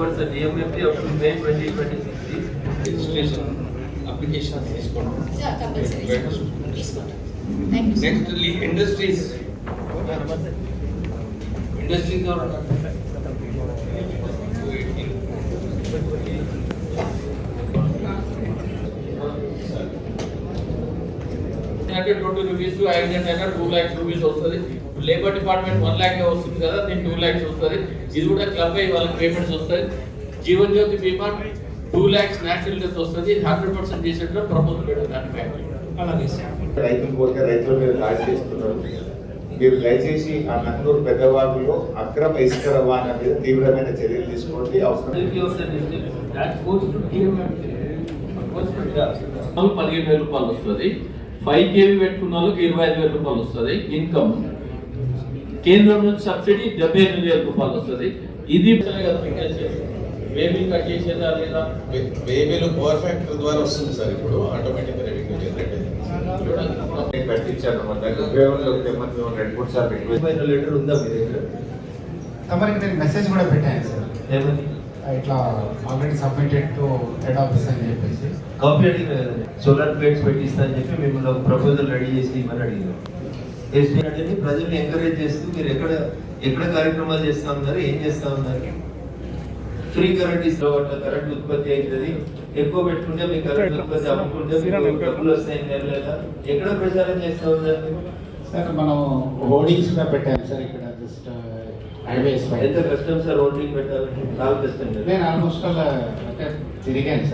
towards the DMFT up to May 2026. Registration application తీసుకోండి. Yeah, compulsory. తీసుకోండి. Thank you. Next, industries. Industries are ₹200 to 2 lakhs rupees వస్తుంది. Labour department 1 lakh వస్తుంది కదా, దీని 2 lakhs వస్తుంది. ఇది కూడా క్లబ్ అయ్యి వాళ్ళకి పేమెంట్స్ వస్తాయి. జీవన్ జ్యోతి బీమా 2 lakhs నేషనల్ డెత్ వస్తుంది. 100% చేసేట్లో ప్రభుత్వం పెట్టడానికి అలాగే రైతులు పోతే రైతుల మీద దాడి చేస్తున్నారు. మీరు దయచేసి ఆ నందూరు పెద్దవాగులో అక్రమ ఇసుక రవాణా మీద తీవ్రమైన చర్యలు తీసుకోండి. అవసరం 15,000 రూపాయలు వస్తుంది. 5 kV పెట్టుకున్న వాళ్ళకి 25,000 రూపాయలు వస్తుంది ఇన్కమ్. కేంద్రం నుంచి సబ్సిడీ 78,000 రూపాయలు వస్తుంది. ఇది బేబీ కట్ చేసేదా లేదా? బేబీలు పవర్ ఫ్యాక్టరీ ద్వారా వస్తుంది సార్. ఇప్పుడు ఆటోమేటిక్ రెవెన్యూ జనరేట్ నేను కట్టించాను మన దగ్గర ఉపయోగంలోకి తెమ్మని 2-3 సార్లు రిక్వెస్ట్ లెటర్ ఉందా మీ దగ్గర? తమరికి నేను మెసేజ్ కూడా పెట్టాను సార్. ఏమని? ఇట్లా already submitted to head office అని చెప్పేసి కాపీ అడిగిన సోలార్ ప్లేట్స్ పెట్టిస్తా అని చెప్పి మిమ్మల్ని ఒక ప్రపోజల్ రెడీ చేసి ఇవ్వని అడిగినాం. అంటే ప్రజల్ని ఎంకరేజ్ చేస్తూ మీరు ఎక్కడ కార్యక్రమాలు చేస్తా ఉన్నారు, ఏం చేస్తా ఉన్నారు? ఫ్రీ కరెంట్ ఇస్తే కరెంట్ ఉత్పత్తి అవుతుంది. ఎక్కువ పెట్టుకుంటే మీ కరెంట్ ఉత్పత్తి అమ్ముకుంటే మీకు డబ్బులు వస్తాయి లేదా? ఎక్కడ ప్రచారం చేస్తా ఉన్నారు సార్? మనం హోర్డింగ్స్ కూడా పెట్టాను సార్ ఇక్కడ జస్ట్ హైవేస్. ఎంత కష్టం సార్ హోర్డింగ్ పెట్టాలంటే? చాలా కష్టం. నేను ఆల్మోస్ట్ అంటే తిరిగాను సార్.